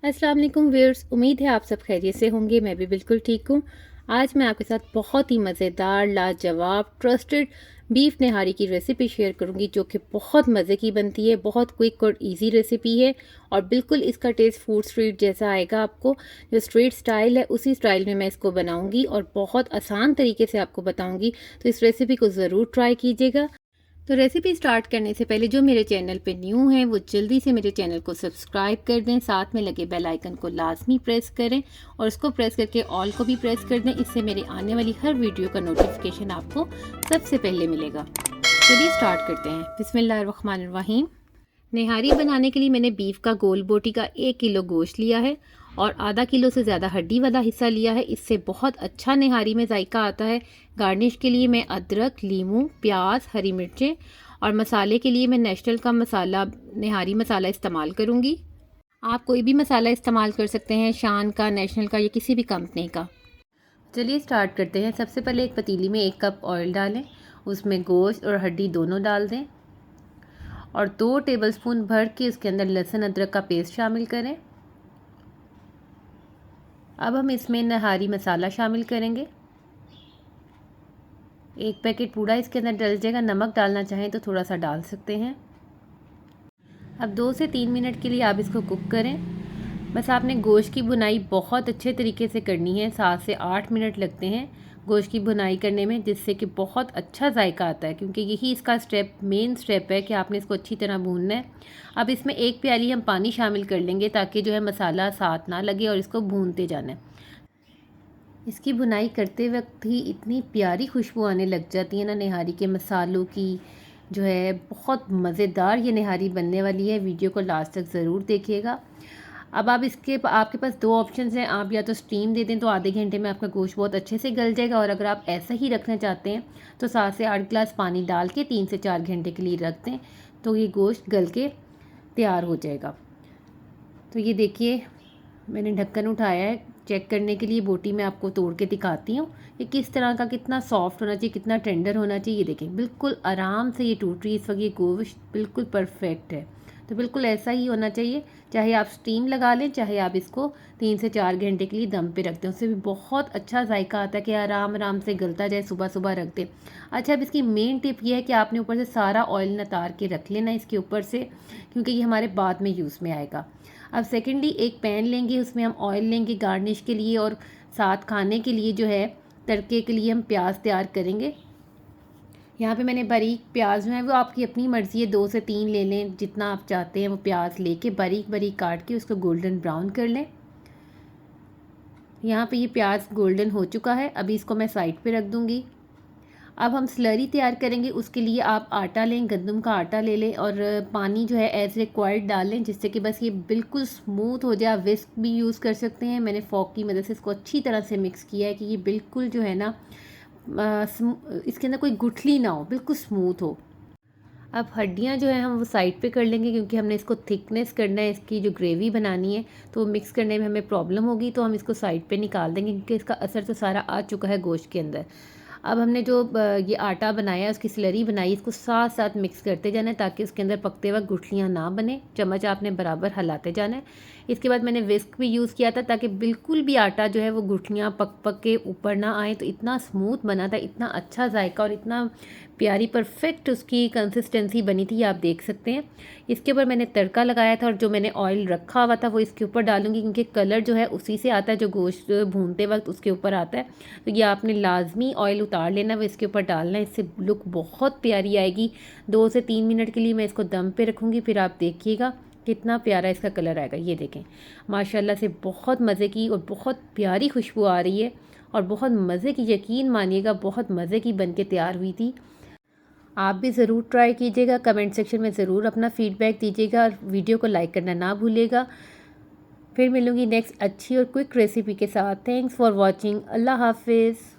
अस्सलाम वालेकुम व्यूअर्स, उम्मीद है आप सब खैरियत से होंगे। मैं भी बिल्कुल ठीक हूँ। आज मैं आपके साथ बहुत ही मज़ेदार, लाजवाब, ट्रस्टेड बीफ निहारी की रेसिपी शेयर करूँगी, जो कि बहुत मज़े की बनती है। बहुत क्विक और इजी रेसिपी है और बिल्कुल इसका टेस्ट फूड स्ट्रीट जैसा आएगा आपको। जो स्ट्रीट स्टाइल है उसी स्टाइल में मैं इसको बनाऊँगी और बहुत आसान तरीके से आपको बताऊँगी, तो इस रेसिपी को ज़रूर ट्राई कीजिएगा। तो रेसिपी स्टार्ट करने से पहले जो मेरे चैनल पे न्यू हैं वो जल्दी से मेरे चैनल को सब्सक्राइब कर दें, साथ में लगे बेल आइकन को लाजमी प्रेस करें और उसको प्रेस करके ऑल को भी प्रेस कर दें। इससे मेरे आने वाली हर वीडियो का नोटिफिकेशन आपको सबसे पहले मिलेगा। चलिए स्टार्ट करते हैं। बिस्मिल्लाहिर्रहमानिर्रहीम। निहारी बनाने के लिए मैंने बीफ का गोल बोटी का 1 किलो गोश्त लिया है और आधा किलो से ज़्यादा हड्डी वाला हिस्सा लिया है। इससे बहुत अच्छा निहारी में जायका आता है। गार्निश के लिए मैं अदरक, लीमू, प्याज, हरी मिर्चें और मसाले के लिए मैं नेशनल का मसाला, निहारी मसाला इस्तेमाल करूँगी। आप कोई भी मसाला इस्तेमाल कर सकते हैं, शान का, नेशनल का या किसी भी कंपनी का। चलिए स्टार्ट करते हैं। सबसे पहले एक पतीली में 1 कप ऑयल डालें, उसमें गोश्त और हड्डी दोनों डाल दें और 2 टेबलस्पून भर के उसके अंदर लहसुन अदरक का पेस्ट शामिल करें। अब हम इसमें नहारी मसाला शामिल करेंगे। 1 पैकेट पूरा इसके अंदर डल जाएगा। नमक डालना चाहें तो थोड़ा सा डाल सकते हैं। अब 2 से 3 मिनट के लिए आप इसको कुक करें। बस आपने गोश्त की भुनाई बहुत अच्छे तरीके से करनी है। 7 से 8 मिनट लगते हैं गोश्त की भुनाई करने में, जिससे कि बहुत अच्छा जायका आता है, क्योंकि यही इसका मेन स्टेप है कि आपने इसको अच्छी तरह भूनना है। अब इसमें 1 प्याली हम पानी शामिल कर लेंगे ताकि जो है मसाला साथ ना लगे और इसको भूनते जाना है। इसकी भुनाई करते वक्त ही इतनी प्यारी खुशबू आने लग जाती है ना निहारी के मसालों की, जो है बहुत मज़ेदार ये निहारी बनने वाली है। वीडियो को लास्ट तक ज़रूर देखिएगा। अब आप आपके पास 2 ऑप्शंस हैं। आप या तो स्टीम दे दें तो आधे घंटे में आपका गोश्त बहुत अच्छे से गल जाएगा, और अगर आप ऐसा ही रखना चाहते हैं तो 7 से 8 गिलास पानी डाल के 3 से 4 घंटे के लिए रख दें, तो ये गोश्त गल के तैयार हो जाएगा। तो ये देखिए, मैंने ढक्कन उठाया है चेक करने के लिए। बोटी मैं आपको तोड़ के दिखाती हूँ ये किस तरह का, कितना सॉफ्ट होना चाहिए, कितना टेंडर होना चाहिए। ये देखें, बिल्कुल आराम से ये टूट रही है इस वक्त। ये गोश्त बिल्कुल परफेक्ट है। तो बिल्कुल ऐसा ही होना चाहिए। चाहे आप स्टीम लगा लें, चाहे आप इसको 3 से 4 घंटे के लिए दम पे रख दें, उससे भी बहुत अच्छा जायका आता है कि आराम आराम से गलता जाए। सुबह सुबह रख दें। अच्छा, अब इसकी मेन टिप ये है कि आपने ऊपर से सारा ऑयल नतार के रख लेना इसके ऊपर से, क्योंकि ये हमारे बाद में यूज़ में आएगा। अब सेकेंडली एक पैन लेंगे, उसमें हम ऑयल लेंगे गार्निश के लिए, और साथ खाने के लिए जो है तड़के के लिए हम प्याज तैयार करेंगे। यहाँ पे मैंने बारीक प्याज जो है वो आपकी अपनी मर्ज़ी है, 2 से 3 ले लें, जितना आप चाहते हैं वो प्याज लेके बारीक बारीक काट के उसको गोल्डन ब्राउन कर लें। यहाँ पे ये प्याज गोल्डन हो चुका है। अभी इसको मैं साइड पे रख दूँगी। अब हम स्लरी तैयार करेंगे। उसके लिए आप आटा लें, गंदम का आटा ले लें और पानी जो है एज रिक्वायर्ड डाल लें, जिससे कि बस ये बिल्कुल स्मूथ हो जाए। विस्क भी यूज़ कर सकते हैं। मैंने फॉक की मदद से इसको अच्छी तरह से मिक्स किया है कि ये बिल्कुल जो है ना इसके अंदर कोई गुठली ना हो, बिल्कुल स्मूथ हो। अब हड्डियाँ जो है हम वो साइड पे कर लेंगे, क्योंकि हमने इसको थिकनेस करना है, इसकी जो ग्रेवी बनानी है, तो वो मिक्स करने में हमें प्रॉब्लम होगी, तो हम इसको साइड पे निकाल देंगे, क्योंकि इसका असर तो सारा आ चुका है गोश्त के अंदर। अब हमने जो ये आटा बनाया है, उसकी स्लरी बनाई, इसको साथ साथ मिक्स करते जाना है ताकि उसके अंदर पकते वक्त गुठलियाँ ना बने। चम्मच आपने बराबर हिलाते जाना है। इसके बाद मैंने विस्क भी यूज़ किया था ताकि बिल्कुल भी आटा जो है वो गुठलियाँ पक पक के ऊपर ना आए। तो इतना स्मूथ बना था, इतना अच्छा जायका और इतना प्यारी परफेक्ट उसकी कंसिस्टेंसी बनी थी, आप देख सकते हैं। इसके ऊपर मैंने तड़का लगाया था और जो मैंने ऑयल रखा हुआ था वो इसके ऊपर डालूंगी, क्योंकि कलर जो है उसी से आता है, जो गोश्त भूनते वक्त उसके ऊपर आता है। तो ये आपने लाजमी ऑयल उतार लेना, वो इसके ऊपर डालना है, इससे लुक बहुत प्यारी आएगी। 2 से 3 मिनट के लिए मैं इसको दम पे रखूँगी, फिर आप देखिएगा कितना प्यारा इसका कलर आएगा। ये देखें, माशाल्लाह से बहुत मज़े की और बहुत प्यारी खुशबू आ रही है और बहुत मज़े की, यकीन मानिएगा बहुत मज़े की बन के तैयार हुई थी। आप भी ज़रूर ट्राई कीजिएगा। कमेंट सेक्शन में ज़रूर अपना फ़ीडबैक दीजिएगा और वीडियो को लाइक करना ना भूलिएगा। फिर मिलूँगी नेक्स्ट अच्छी और क्विक रेसिपी के साथ। Thanks for watching. अल्लाह हाफिज़।